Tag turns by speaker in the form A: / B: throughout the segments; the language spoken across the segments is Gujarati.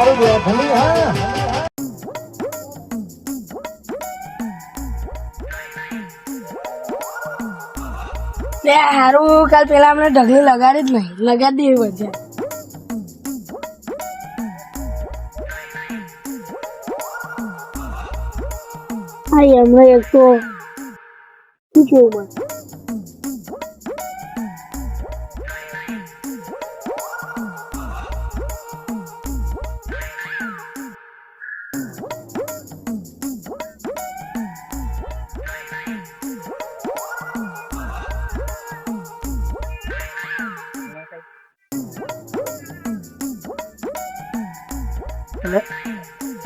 A: મારું બેઠલી હા
B: લે હારું કાલ પેલા અમને ઢગલી લગાડી જ નહીં લગાડી દેવી બધે હા એમને એક તો શું કેવું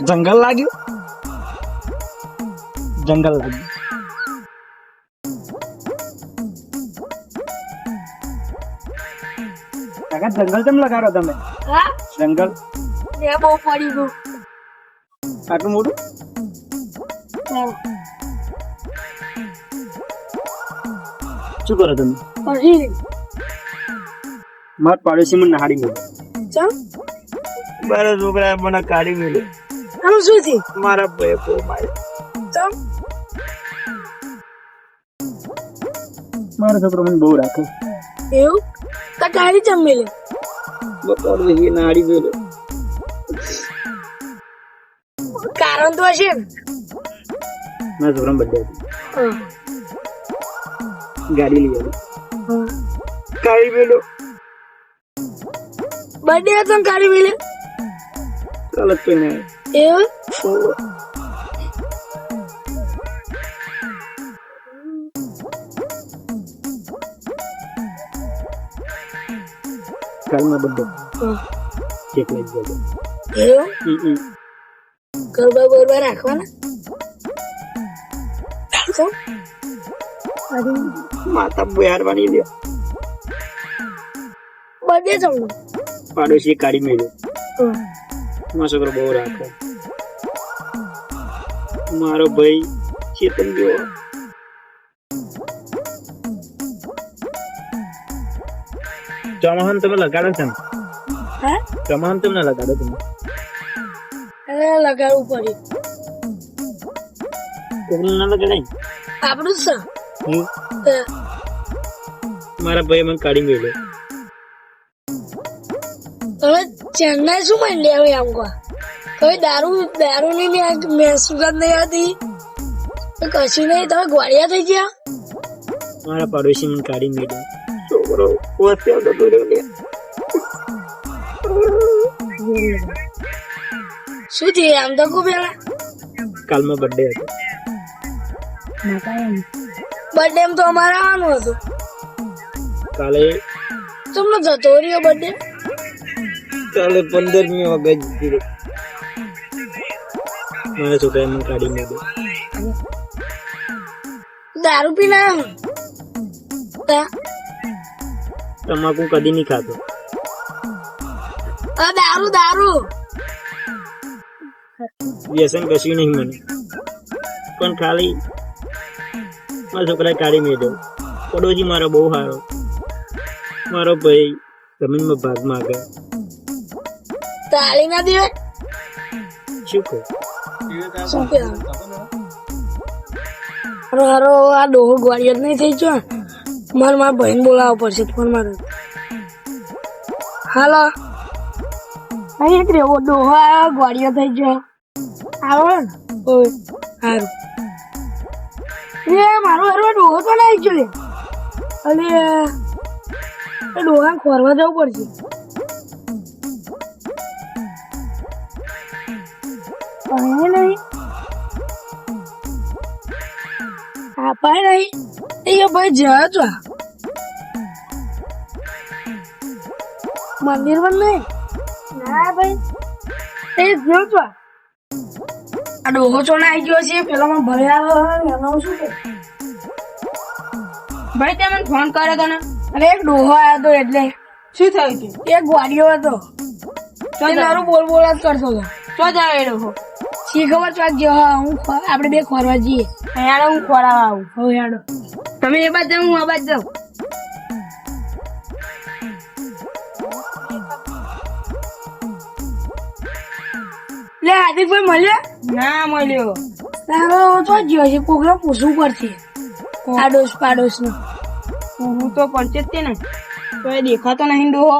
A: જંગલ લાગ્યું જંગલ લાગ્યું કાકા જંગલ કેમ લગાડો તમે
B: હા
A: જંગલ
B: એ બહુ પડી ગયું
A: આટલું મોટું શું કરો તમે
B: પછી
A: મારા પાડોશી મને નહાડી ગયો
B: ચમ
A: મારા છોકરા મને કાઢી મેળ્યો
B: આનું શું છે
A: મારા ભાઈ બહુ માર્યો
B: ચમ
A: મારા છોકરો મને બહુ રાખે
B: એવું તો કાઢી ચમ મેલે
A: પાડોશી નહાડી મેળ્યો
B: કારણ તો હશે ને
A: મારા છોકરા બર્થડે હતી
B: હા.
A: ગાડી લઈ આવી
B: હા.
A: કાઢી મેળ્યો
B: બર્થડે હતો ને કાઢી મેલે
A: ચાલ જ કઈ ના
B: એવું
A: કાલમાં બર્થડે
B: હા.
A: કેક લઈ ગયો
B: એવું ગરબા બરબા રાખવાના ચમ
A: માતા બુહારવાની દે
B: બર્થડે ચમનો
A: પાડોશી કાઢી મેળ્યો
B: હા.
A: મારો છોકરો બહુ રાખે મારો ભાઈ ચેતન જેવો ચોમાહામ તમે લગાડો છો ને
B: હા
A: ચોમાહામ તમને લગાડો તમે
B: અરે લગાડવું પડ્યું
A: કોકને ના લગાડાય
B: આપણું જ
A: હું
B: છે
A: મારા ભાઈ મને કાઢી મેળ્યો
B: હવે ચેન્નાઈ શું માંડી આવે આમ કહો હવે દારૂ ની મેં સુગંધ નહીં આવતી તો કશું નહીં તમે ગોળિયા થઈ ગયા
A: મારા પાડોશી મને કાઢી મેળ્યો છોકરો વસ્યા તો દોર્યો લે
B: શું છે આમ તો કો પેલા
A: કાલમાં બર્થડે હતો
B: બર્થડે એમ તો અમારે આવવાનું હતું
A: કાલે
B: તમને જતો રહ્યો બર્થડે
A: 15મી ઓગસ્ટ જીરો મારા છોકરાએ મને કાઢી મેળ્યો
B: દારૂ પીને આવ્યો
A: તમાકુ કદી નહીં ખાતો
B: દારૂ
A: વ્યસન કશું નહીં મને પણ ખાલી મારા છોકરાએ કાઢી મેળ્યો પડોશી મારો બહુ સારો મારો ભાઈ જમીનમાં ભાગ માગે
B: તાળી ના દેવાય
A: શું કહું
B: શું કહેવાનું હારો આ ડોહો ગોળિયા નહીં થઈ ગયો મારે મારા બહેન બોલાવવો પડશે ફોન મારો હાલો અહીં એક રેવો ડોહો આવ્યો ગોળિયો થઈ ગયો આવો ને ઓય સારું એ મારો હારો ડોહો તો નહીં ગયો અને ડોહા ખોરવા જવું પડશે પાણી નહીં હા પાણી નહીં એ ભાઈ જયા છો મંદિર પણ નહીં ના ભાઈ એ જો છો આ ડોહો ચોને આવી ગયો છે પેલો માં ભર્યા એનો શું કે ભાઈ તે મને ફોન કર્યો તને અરે એક ડોહો આવ્યો હતો એટલે શું થયું હતું એક ગ્વાડિયો હતો મારું બોલ બોલ જ કરતો હતો ચો જાય એ ડોહો શી ખબર ચો જો હું આપણે બે ખોરવા જઈએ યાડો હું ખોરાવા આવું હવે યાડો તમે એ બાજુ હું આ બાજુ જાઉં લે હાર્દિકભાઈ મળ્યા? ના મળ્યો. તારો તો જ્યો છે પ્રોગ્રામ પૂછવું પડશે આડોશ પાડોશ નું. હું તો પડશે જ તે ને, તો એ દેખાતો નહીં ડોહો.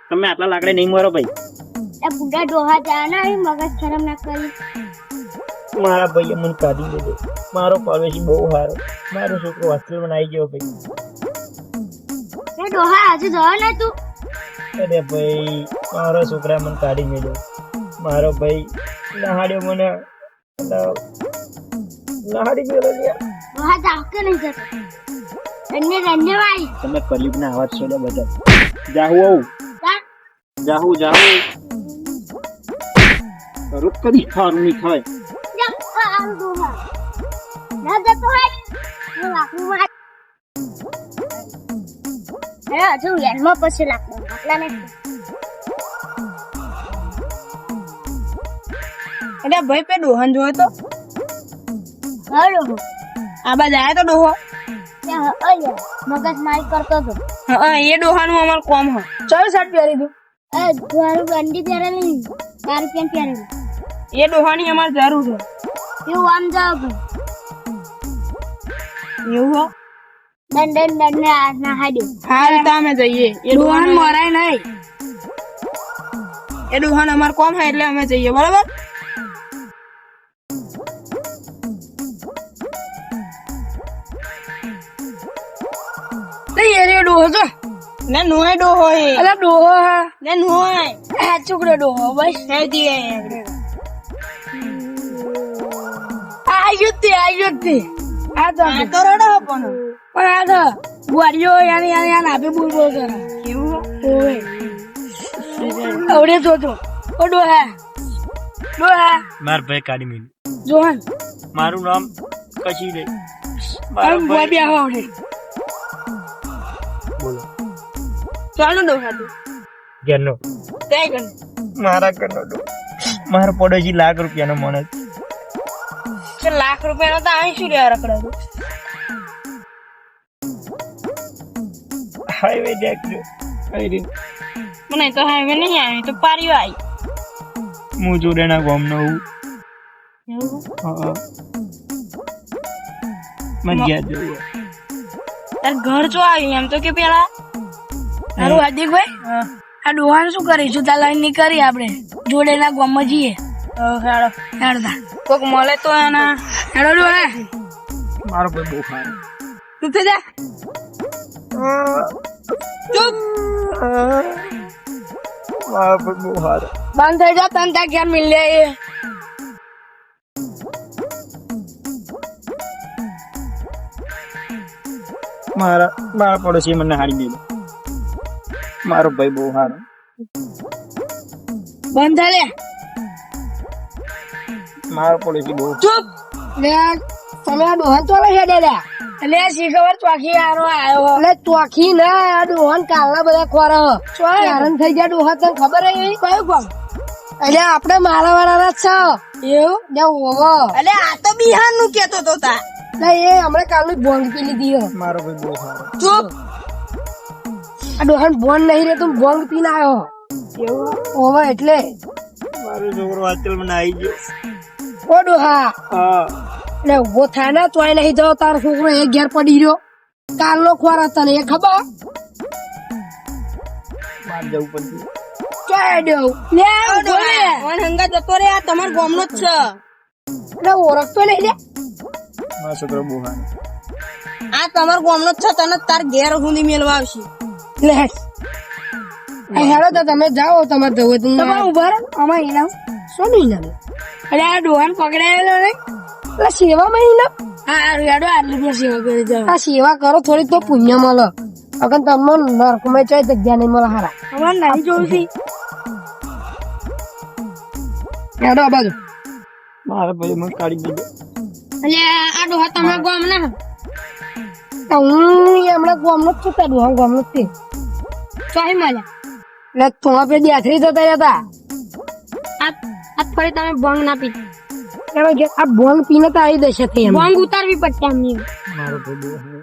A: તમે આટલા લાકડે નહીં મારો ભાઈ.
C: એ બુઢા ડોહા જા ના મગજ શરમ ના કરી.
A: મારા ભાઈએ મને કાઢી દીધો. મારો પાડોશી બહુ સારો. મારો છોકરો હોસ્ટેલમાં આવી ગયો ભાઈ.
C: એ ડોહા હજુ જવા ના તું.
A: અરે ભાઈ મારા છોકરા મને કાઢી મેળ્યો. મારો ભાઈ નહાડ્યો મને, નહાડી મેળ્યો લ્યા.
C: ડોહા જાવ કે નહીં જતો? રન્ને રન્ને વાળી.
A: તમે કલીબના અવાજ છોડ્યા બધા. જાહુ આવું
C: જા.
A: જાહુ જાહુ રોજ કદી સારું નહીં થાય.
C: જા આ ડોહા ના જતો હોય હું લાકડું માર. એ હજુ યારમાં પછી લાકડું આટલા નહીં.
B: એટલે ભાઈ પે ડોહાન જોયો તો
C: હા ડોહો
B: આ બાદ આયા તો ડોહો.
C: ત્યાં અલ્યા મગજ મારી કરતો હતો.
B: હા એ ડોહાનું અમાર કોમ હ. ચોવીસ શર્ટ પહેરી તું.
C: એ મારું બંડી પહેરેલી, તારું પેન્ટ પહેરેલું.
B: એ ડોહાની અમાર જરૂર છે.
C: એવું આમ જાવ ભાઈ.
B: એવું હો.
C: દંડ દંડ ના હાડ્યું.
B: હાલ તો અમે જઈએ. એ ડોહાન મરાય નહીં. એ ડોહાન અમાર કોમ હે એટલે અમે જઈએ બરાબર. એ રે ડોહો તો ને નોય ડોહો હે. અલા ડોહો હા ને નોય આ ચુકડો ડોહો બસ હે દી. આયો તે આ તો રડો પણ આ તો ગુવાડીઓ યાની યાની આપે બોલ બોલ કરે. કેવું ઓય આવડે તો ઓ ડોહા
A: માર ભાઈ કાઢી મેળ્યો.
B: જોહન
A: મારું નામ કશી રે.
B: મારો ભાઈ બે આવડે.
A: બોલો
B: ચાલો ડોહા તું
A: ઘરનો
B: તે ગણ
A: મારા ઘરનો ડો. મારો પડોશી લાખ રૂપિયાનો માણસ.
B: કે લાખ રૂપિયાનો તો અહીં શું લેવા રખડો.
A: હાઈવે દેખજો.
B: મને તો હાઈવે નહીં આવી તો પારીઓ આવી.
A: હું જોડેના ગામનો હું.
B: એવું
A: હા મને યાદ જવું.
B: તાર ઘર જો આવી એમ તો કે પેલા તારું હાર્દિકભાઈ આ ડોહાન શું કરીશું તાર લાઈન ની કરી આપણે જોડેના ગામમાં જઈએ. હેડો હેડતા કોક મળે તો એના હેડો ડોહા.
A: મારો ભાઈ બહુ સારો.
B: તું થઈ જા ચૂપ.
A: મારો ભાઈ બહુ સારો.
B: બંધ થઈ જા તન ત્યાં ક્યાં મિલ લે.
A: મારા પડોશી મને હારી મેળ્યો. મારો ભાઈ બહુ સારો.
B: બંધ થઈ લે.
A: મારો પડોશી બહુ.
B: ચૂપ લે તમે આ ડોહન તો હેડે લે. એટલે શી ખબર ચોખી આરો આવ્યો. એટલે ચોખી ના આ ડોહન કાલના બધા ખોર હેરાન થઈ ગયા ડોહા તને ખબર હે કયું કોમ. એટલે આપણે મારા વાળા જ છે એવું ને ઓવો. એટલે આ તો બિહાર નું કેતો તો તા એ હમણાં કાલનું બોંગ પી લીધી.
A: મારો ભાઈ બહુ સારો.
B: ચૂપ આ ડોહન બોન નહીં રે તું બોંગ પીને આવ્યો એવું ઓવો. એટલે
A: મારો છોકરો હોસ્ટેલમાં આવી ગયો.
B: ઓ ડોહા
A: હા
B: એટલે ઉભો થાય ને તોય નહીં જવો. તારો છોકરો એક ઘેર પડી રહ્યો. કાલનો ખોર હતા ને એ ખબર
A: માર જવું પડતું.
B: જતો રે આ તમાર ગામનો જ છે. એટલે ઓળખતો નહીં લે.
A: મારો છોકરો બહુ સારો.
B: આ તમાર ગામનો જ છે. તને તાર ઘેર સુધી મેળવા આવશે. લે હેડો તો તમે જાઓ તમારે જવું તમે ઉભા રહો. આમાં ઇનામ શું ઇનામ? એટલે આ ડોહાન પકડાયેલો ને એટલે સેવામાં ઇનામ. હા હેડો આટલી બધી સેવા કરી જાઓ. આ સેવા કરો થોડીક તો પુણ્ય મળે. અગર તમને નરકમાં ચોય જગ્યા નહીં મળે હારા. અમારે નહીં જોયું છે. હેડો આ બાજુ.
A: મારા ભાઈ મને કાઢી દીધો.
B: એટલે આ ડોહા તમારા ગામ ના હું હમણાં ગામનો જ છું. ડોહા ગામનો જ છે. ચોહી મળ્યા એટલે તું આપે દેખરી જતા હતા. આ ફરી તમે ભંગ ના પી. આ ભંગ પીને તો આવી દશે. ભંગ ઉતારવી પડશે અમને.
A: મારો ભાઈ બહુ સારો.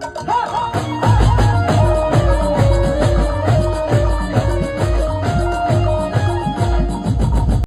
C: હા